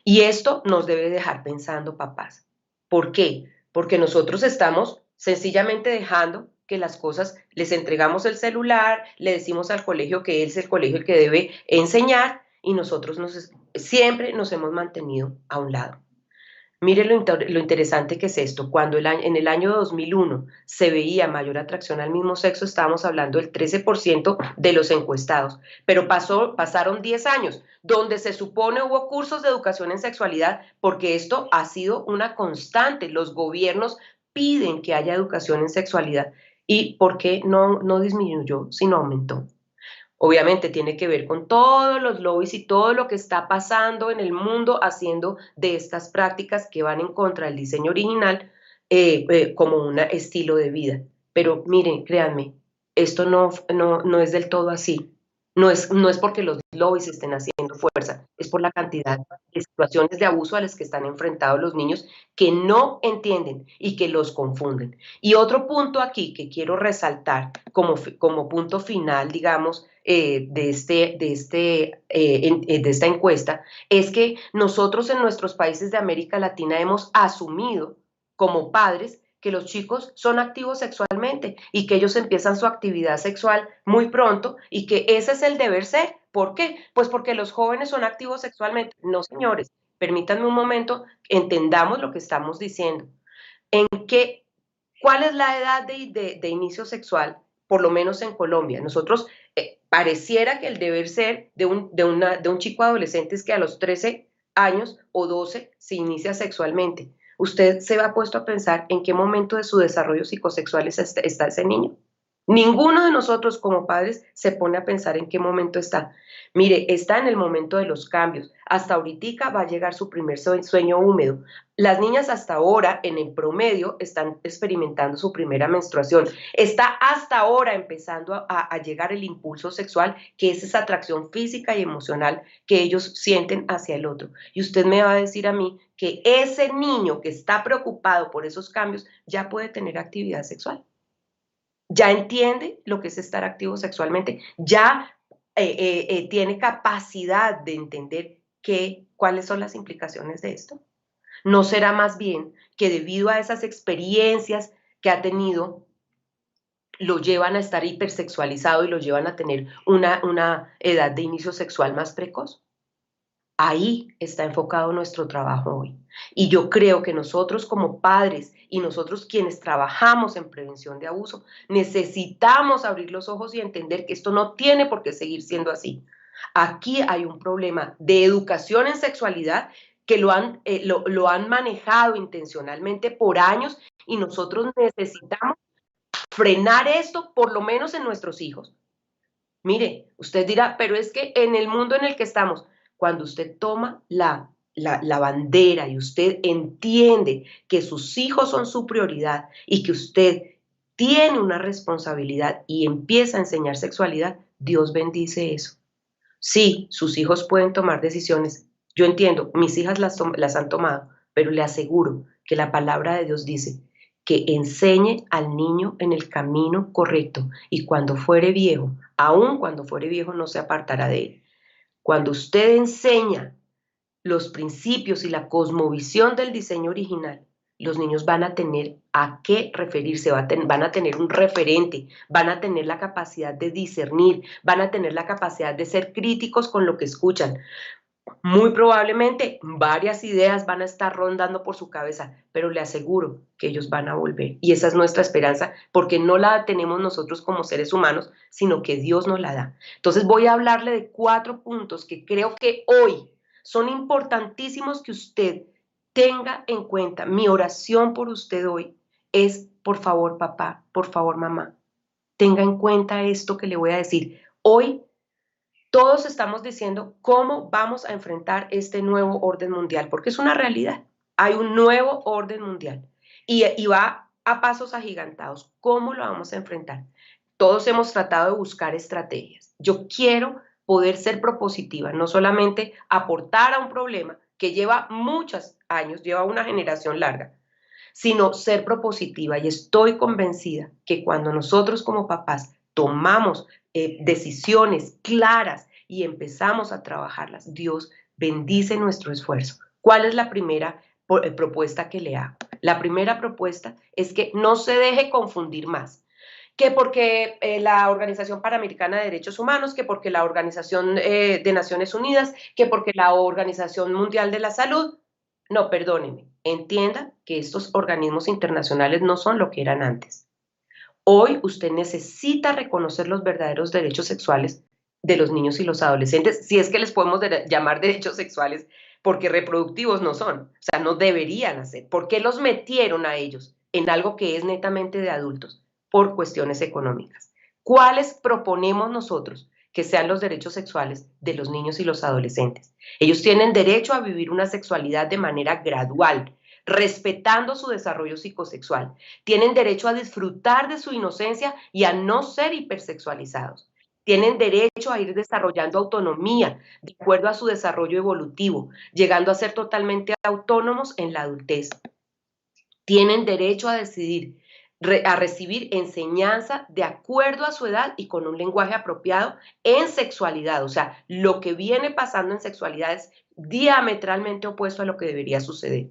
Y esto nos debe dejar pensando, papás. ¿Por qué? Porque nosotros estamos sencillamente dejando que las cosas, les entregamos el celular, le decimos al colegio que es el colegio el que debe enseñar y nosotros siempre nos hemos mantenido a un lado. Mire lo interesante que es esto. Cuando en el año 2001 se veía mayor atracción al mismo sexo, estábamos hablando del 13% de los encuestados. Pero pasaron 10 años, donde se supone hubo cursos de educación en sexualidad, porque esto ha sido una constante. Los gobiernos piden que haya educación en sexualidad. ¿Y por qué no disminuyó, sino aumentó? Obviamente tiene que ver con todos los lobbies y todo lo que está pasando en el mundo haciendo de estas prácticas que van en contra del diseño original como un estilo de vida. Pero miren, créanme, esto no es del todo así. No es porque los lobbies estén haciendo fuerza, es por la cantidad de situaciones de abuso a las que están enfrentados los niños que no entienden y que los confunden. Y otro punto aquí que quiero resaltar como punto final, digamos, de esta encuesta, es que nosotros en nuestros países de América Latina hemos asumido como padres que los chicos son activos sexualmente y que ellos empiezan su actividad sexual muy pronto y que ese es el deber ser. ¿Por qué? Pues porque los jóvenes son activos sexualmente. No, señores, permítanme un momento, entendamos lo que estamos diciendo. ¿En qué, cuál es la edad de inicio sexual? Por lo menos en Colombia. Nosotros pareciera que el deber ser de un chico adolescente es que a los 13 años o 12 se inicia sexualmente. ¿Usted se ha puesto a pensar en qué momento de su desarrollo psicosexual está ese niño? Ninguno de nosotros como padres se pone a pensar en qué momento está. Mire, está en el momento de los cambios. Hasta ahorita va a llegar su primer sueño húmedo. Las niñas hasta ahora, en el promedio, están experimentando su primera menstruación. Está hasta ahora empezando a llegar el impulso sexual, que es esa atracción física y emocional que ellos sienten hacia el otro. Y usted me va a decir a mí que ese niño que está preocupado por esos cambios ya puede tener actividad sexual. Ya entiende lo que es estar activo sexualmente, ya tiene capacidad de entender cuáles son las implicaciones de esto. ¿No será más bien que debido a esas experiencias que ha tenido, lo llevan a estar hipersexualizado y lo llevan a tener una edad de inicio sexual más precoz? Ahí está enfocado nuestro trabajo hoy. Y yo creo que nosotros como padres y nosotros quienes trabajamos en prevención de abuso, necesitamos abrir los ojos y entender que esto no tiene por qué seguir siendo así. Aquí hay un problema de educación en sexualidad que lo han manejado intencionalmente por años y nosotros necesitamos frenar esto por lo menos en nuestros hijos. Mire, usted dirá, pero es que en el mundo en el que estamos, cuando usted toma la bandera y usted entiende que sus hijos son su prioridad y que usted tiene una responsabilidad y empieza a enseñar sexualidad, Dios bendice eso. Sí, sus hijos pueden tomar decisiones. Yo entiendo, mis hijas las han tomado, pero le aseguro que la palabra de Dios dice que enseñe al niño en el camino correcto y cuando fuere viejo, aun cuando fuere viejo, no se apartará de él. Cuando usted enseña los principios y la cosmovisión del diseño original, los niños van a tener a qué referirse, van a tener un referente, van a tener la capacidad de discernir, van a tener la capacidad de ser críticos con lo que escuchan. Muy probablemente varias ideas van a estar rondando por su cabeza, pero le aseguro que ellos van a volver. Y esa es nuestra esperanza, porque no la tenemos nosotros como seres humanos, sino que Dios nos la da. Entonces voy a hablarle de 4 puntos que creo que hoy son importantísimos que usted tenga en cuenta. Mi oración por usted hoy es, por favor, papá, por favor, mamá, tenga en cuenta esto que le voy a decir. Hoy todos estamos diciendo cómo vamos a enfrentar este nuevo orden mundial, porque es una realidad. Hay un nuevo orden mundial y va a pasos agigantados. ¿Cómo lo vamos a enfrentar? Todos hemos tratado de buscar estrategias. Yo quiero poder ser propositiva, no solamente aportar a un problema que lleva muchos años, lleva una generación larga, sino ser propositiva. Y estoy convencida que cuando nosotros como papás tomamos decisiones claras y empezamos a trabajarlas, Dios bendice nuestro esfuerzo. ¿Cuál es la primera propuesta que le hago? La primera propuesta es que no se deje confundir más. Que porque la Organización Panamericana de Derechos Humanos, que porque la Organización de Naciones Unidas, que porque la Organización Mundial de la Salud. No, perdónenme, entienda que estos organismos internacionales no son lo que eran antes. Hoy usted necesita reconocer los verdaderos derechos sexuales de los niños y los adolescentes, si es que les podemos llamar derechos sexuales, porque reproductivos no son, o sea, no deberían hacer. ¿Por qué los metieron a ellos en algo que es netamente de adultos? Por cuestiones económicas. ¿Cuáles proponemos nosotros que sean los derechos sexuales de los niños y los adolescentes? Ellos tienen derecho a vivir una sexualidad de manera gradual, respetando su desarrollo psicosexual. Tienen derecho a disfrutar de su inocencia y a no ser hipersexualizados. Tienen derecho a ir desarrollando autonomía de acuerdo a su desarrollo evolutivo, llegando a ser totalmente autónomos en la adultez. Tienen derecho a decidir, a recibir enseñanza de acuerdo a su edad y con un lenguaje apropiado en sexualidad. O sea, lo que viene pasando en sexualidad es diametralmente opuesto a lo que debería suceder.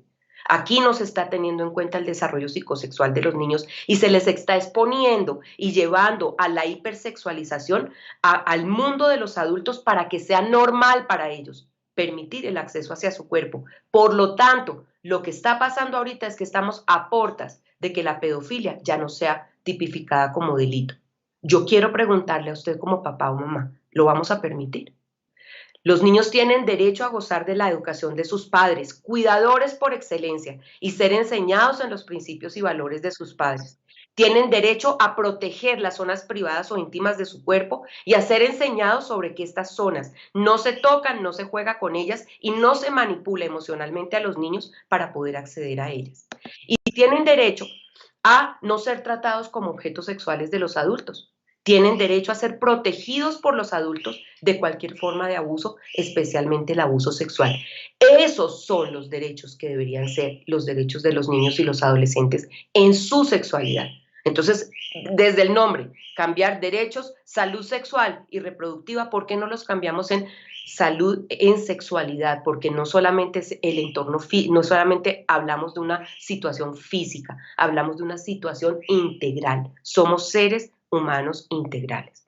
Aquí no se está teniendo en cuenta el desarrollo psicosexual de los niños y se les está exponiendo y llevando a la hipersexualización al mundo de los adultos para que sea normal para ellos permitir el acceso hacia su cuerpo. Por lo tanto, lo que está pasando ahorita es que estamos a portas de que la pedofilia ya no sea tipificada como delito. Yo quiero preguntarle a usted como papá o mamá, ¿lo vamos a permitir? Los niños tienen derecho a gozar de la educación de sus padres, cuidadores por excelencia, y ser enseñados en los principios y valores de sus padres. Tienen derecho a proteger las zonas privadas o íntimas de su cuerpo y a ser enseñados sobre que estas zonas no se tocan, no se juega con ellas y no se manipula emocionalmente a los niños para poder acceder a ellas. Y tienen derecho a no ser tratados como objetos sexuales de los adultos. Tienen derecho a ser protegidos por los adultos de cualquier forma de abuso, especialmente el abuso sexual. Esos son los derechos que deberían ser los derechos de los niños y los adolescentes en su sexualidad. Entonces, desde el nombre, cambiar derechos, salud sexual y reproductiva, ¿por qué no los cambiamos en salud en sexualidad? Porque no solamente es el entorno, no solamente hablamos de una situación física, hablamos de una situación integral. Somos seres humanos integrales.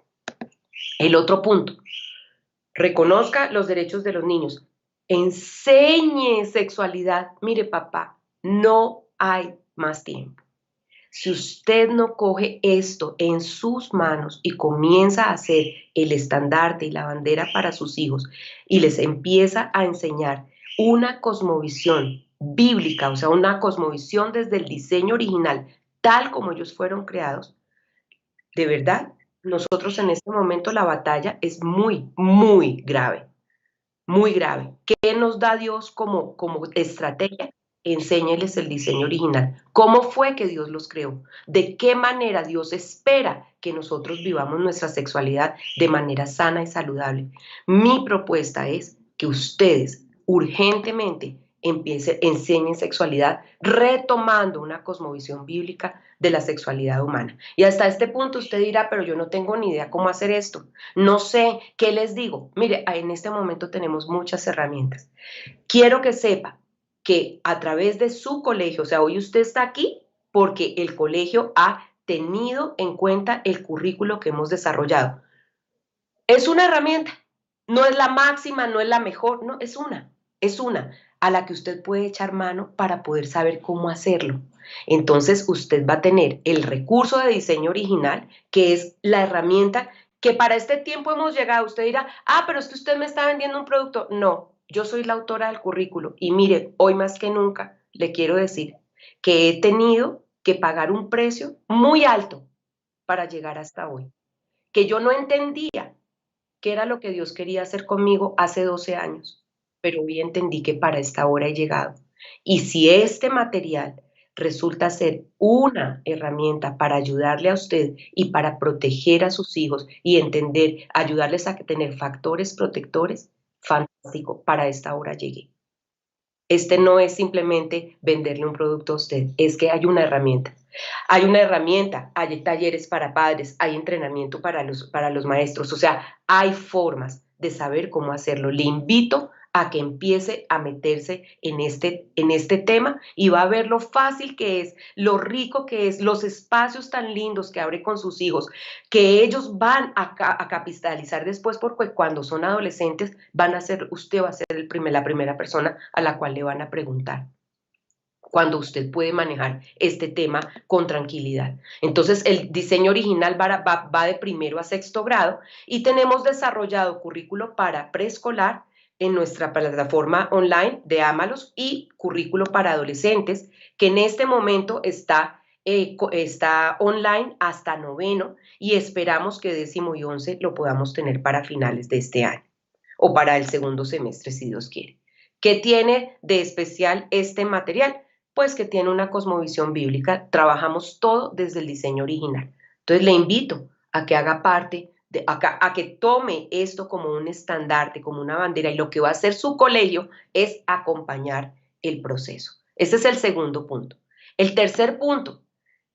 El otro punto, reconozca los derechos de los niños. Enseñe sexualidad. Mire, papá, no hay más tiempo. Si usted no coge esto en sus manos y comienza a hacer el estandarte y la bandera para sus hijos y les empieza a enseñar una cosmovisión bíblica, o sea, una cosmovisión desde el diseño original, tal como ellos fueron creados, de verdad, nosotros en este momento la batalla es muy, muy grave, muy grave. ¿Qué nos da Dios como estrategia? Enséñeles el diseño original. ¿Cómo fue que Dios los creó? ¿De qué manera Dios espera que nosotros vivamos nuestra sexualidad de manera sana y saludable? Mi propuesta es que ustedes urgentemente enseñen sexualidad retomando una cosmovisión bíblica de la sexualidad humana. Y hasta este punto usted dirá, pero yo no tengo ni idea cómo hacer esto. No sé qué les digo. Mire, en este momento tenemos muchas herramientas. Quiero que sepa que a través de su colegio, o sea, hoy usted está aquí porque el colegio ha tenido en cuenta el currículo que hemos desarrollado. Es una herramienta, no es la máxima, no es la mejor, no, es una a la que usted puede echar mano para poder saber cómo hacerlo. Entonces usted va a tener el recurso de diseño original, que es la herramienta que para este tiempo hemos llegado. Usted dirá, pero es que usted me está vendiendo un producto. No, yo soy la autora del currículo y mire, hoy más que nunca le quiero decir que he tenido que pagar un precio muy alto para llegar hasta hoy, que yo no entendía qué era lo que Dios quería hacer conmigo hace 12 años, pero hoy entendí que para esta hora he llegado. Y si este material resulta ser una herramienta para ayudarle a usted y para proteger a sus hijos y entender, ayudarles a tener factores protectores, fantástico, para esta hora llegué. Este no es simplemente venderle un producto a usted, es que hay una herramienta. Hay una herramienta, hay talleres para padres, hay entrenamiento para los maestros, o sea, hay formas de saber cómo hacerlo. Le invito a que empiece a meterse en este tema y va a ver lo fácil que es, lo rico que es, los espacios tan lindos que abre con sus hijos, que ellos van a capitalizar después porque cuando son adolescentes van a ser, usted va a ser la primera persona a la cual le van a preguntar cuando usted puede manejar este tema con tranquilidad. Entonces, el diseño original va de primero a sexto grado y tenemos desarrollado currículo para preescolar en nuestra plataforma online de Amalos y currículo para adolescentes, que en este momento está online hasta noveno y esperamos que décimo y once lo podamos tener para finales de este año o para el segundo semestre, si Dios quiere. ¿Qué tiene de especial este material? Pues que tiene una cosmovisión bíblica, trabajamos todo desde el diseño original. Entonces le invito a que haga parte, a que tome esto como un estandarte, como una bandera, y lo que va a hacer su colegio es acompañar el proceso. Ese es el segundo punto. El tercer punto,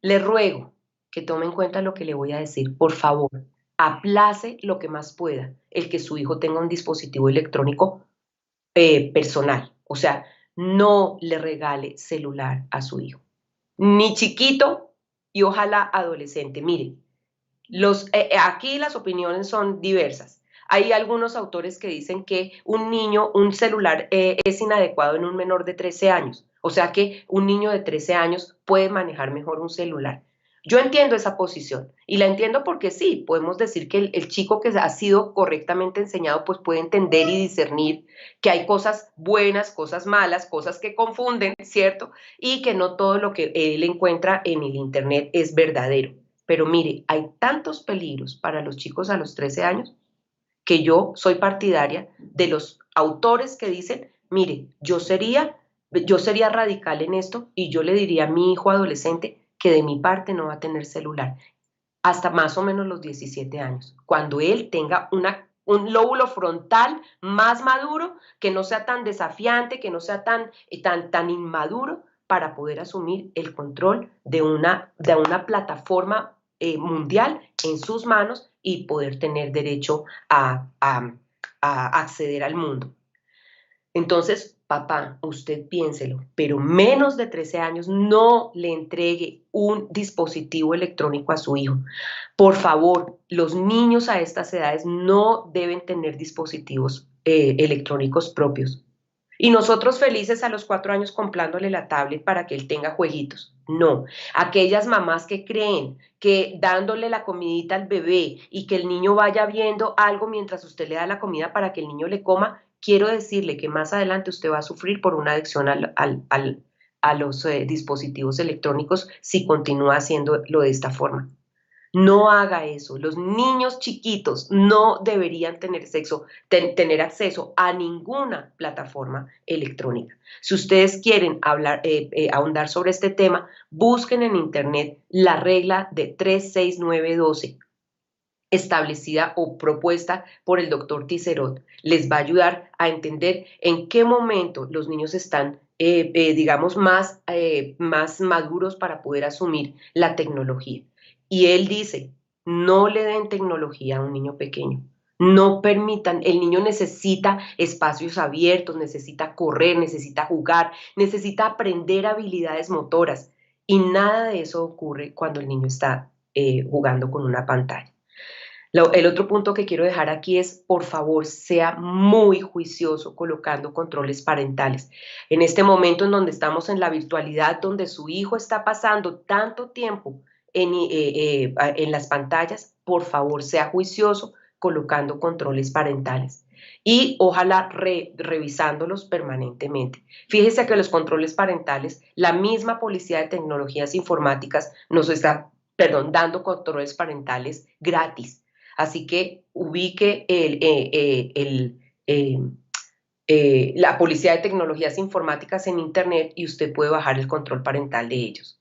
le ruego que tome en cuenta lo que le voy a decir, por favor, aplace lo que más pueda el que su hijo tenga un dispositivo electrónico personal. O sea, no le regale celular a su hijo, ni chiquito y ojalá adolescente. Mire, aquí las opiniones son diversas. Hay algunos autores que dicen que un celular es inadecuado en un menor de 13 años. O sea que un niño de 13 años puede manejar mejor un celular. Yo entiendo esa posición y la entiendo porque sí, podemos decir que el chico que ha sido correctamente enseñado pues puede entender y discernir que hay cosas buenas, cosas malas, cosas que confunden, ¿cierto? Y que no todo lo que él encuentra en el Internet es verdadero. Pero mire, hay tantos peligros para los chicos a los 13 años que yo soy partidaria de los autores que dicen, mire, yo sería radical en esto y yo le diría a mi hijo adolescente que de mi parte no va a tener celular hasta más o menos los 17 años, cuando él tenga un lóbulo frontal más maduro, que no sea tan desafiante, que no sea tan inmaduro para poder asumir el control de una plataforma mundial en sus manos y poder tener derecho a acceder al mundo. Entonces, papá, usted piénselo, pero menos de 13 años no le entregue un dispositivo electrónico a su hijo. Por favor, los niños a estas edades no deben tener dispositivos electrónicos propios. Y nosotros felices a los 4 años comprándole la tablet para que él tenga jueguitos. No, aquellas mamás que creen que dándole la comidita al bebé y que el niño vaya viendo algo mientras usted le da la comida para que el niño le coma, quiero decirle que más adelante usted va a sufrir por una adicción a los dispositivos electrónicos si continúa haciéndolo de esta forma. No haga eso. Los niños chiquitos no deberían tener acceso a ninguna plataforma electrónica. Si ustedes quieren ahondar sobre este tema, busquen en internet la regla de 36912 establecida o propuesta por el doctor Tisserot. Les va a ayudar a entender en qué momento los niños están, digamos, más maduros para poder asumir la tecnología. Y él dice, no le den tecnología a un niño pequeño. No permitan, el niño necesita espacios abiertos, necesita correr, necesita jugar, necesita aprender habilidades motoras. Y nada de eso ocurre cuando el niño está jugando con una pantalla. El otro punto que quiero dejar aquí es, por favor, sea muy juicioso colocando controles parentales. En este momento en donde estamos en la virtualidad, donde su hijo está pasando tanto tiempo en las pantallas, por favor, sea juicioso colocando controles parentales y ojalá revisándolos permanentemente. Fíjese que los controles parentales, la misma Policía de Tecnologías Informáticas nos está, perdón, dando controles parentales gratis. Así que ubique la Policía de Tecnologías Informáticas en Internet y usted puede bajar el control parental de ellos.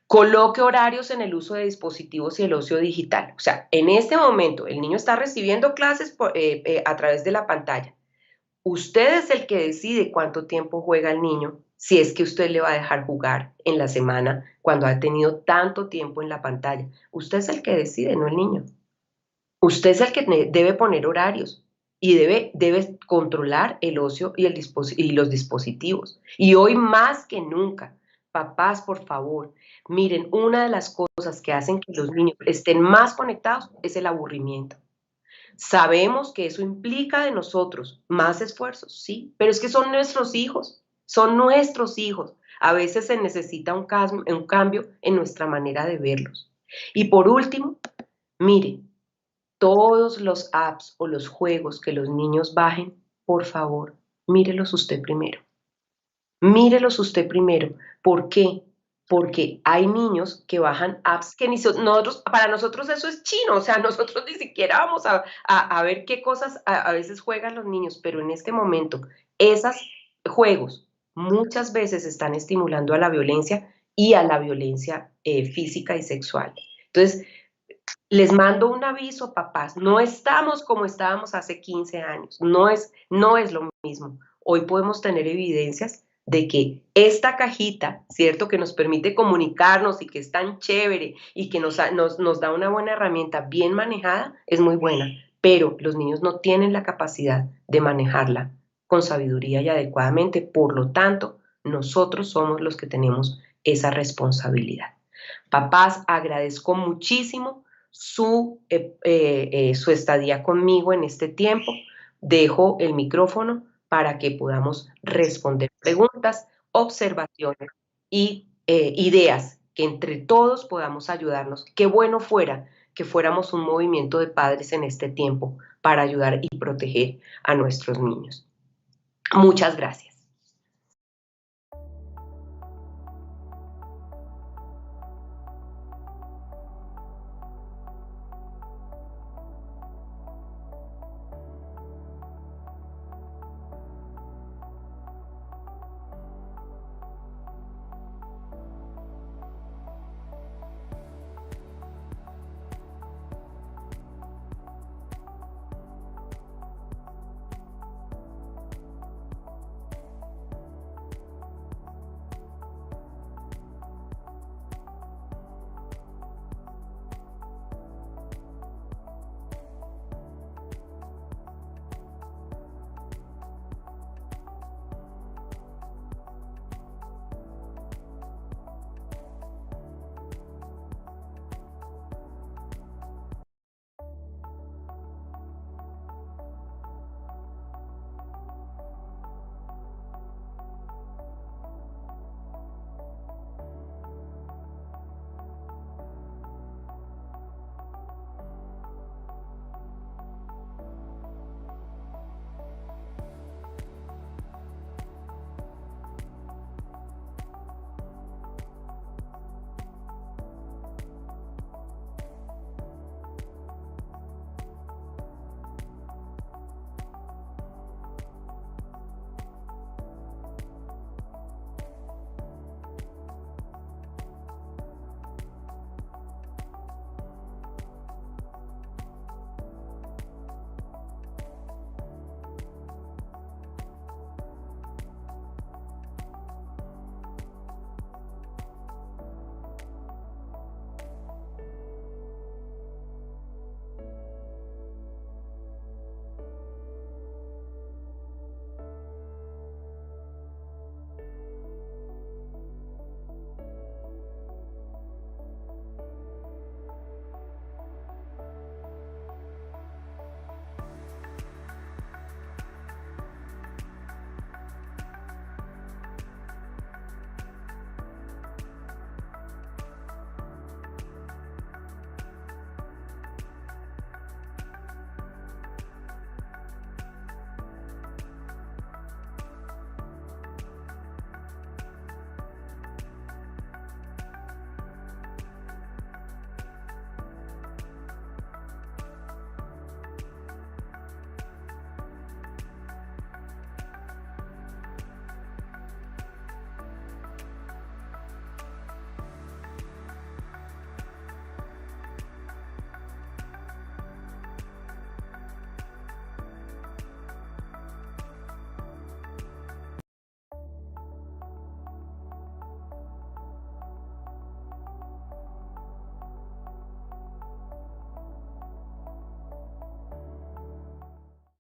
Coloque horarios en el uso de dispositivos y el ocio digital. O sea, en este momento el niño está recibiendo clases a través de la pantalla. Usted es el que decide cuánto tiempo juega el niño, si es que usted le va a dejar jugar en la semana cuando ha tenido tanto tiempo en la pantalla. Usted es el que decide, no el niño. Usted es el que debe poner horarios y debe controlar el ocio y los dispositivos. Y hoy más que nunca, papás, por favor, miren, una de las cosas que hacen que los niños estén más conectados es el aburrimiento. Sabemos que eso implica de nosotros más esfuerzos, sí, pero es que son nuestros hijos, son nuestros hijos. A veces se necesita un cambio en nuestra manera de verlos. Y por último, mire, todos los apps o los juegos que los niños bajen, por favor, mírelos usted primero. Mírelos usted primero. ¿Por qué? Porque hay niños que bajan apps que nosotros, para nosotros eso es chino, o sea, nosotros ni siquiera vamos a ver qué cosas a veces juegan los niños, pero en este momento, esos juegos muchas veces están estimulando a la violencia y a la violencia física y sexual. Entonces, les mando un aviso, papás, no estamos como estábamos hace 15 años, no es lo mismo. Hoy podemos tener evidencias de que esta cajita, ¿cierto? Que nos permite comunicarnos y que es tan chévere y que nos da una buena herramienta bien manejada, es muy buena, pero los niños no tienen la capacidad de manejarla con sabiduría y adecuadamente, por lo tanto, nosotros somos los que tenemos esa responsabilidad. Papás, agradezco muchísimo su estadía conmigo en este tiempo. Dejo el micrófono para que podamos responder preguntas, observaciones y ideas que entre todos podamos ayudarnos. Qué bueno fuera que fuéramos un movimiento de padres en este tiempo para ayudar y proteger a nuestros niños. Muchas gracias.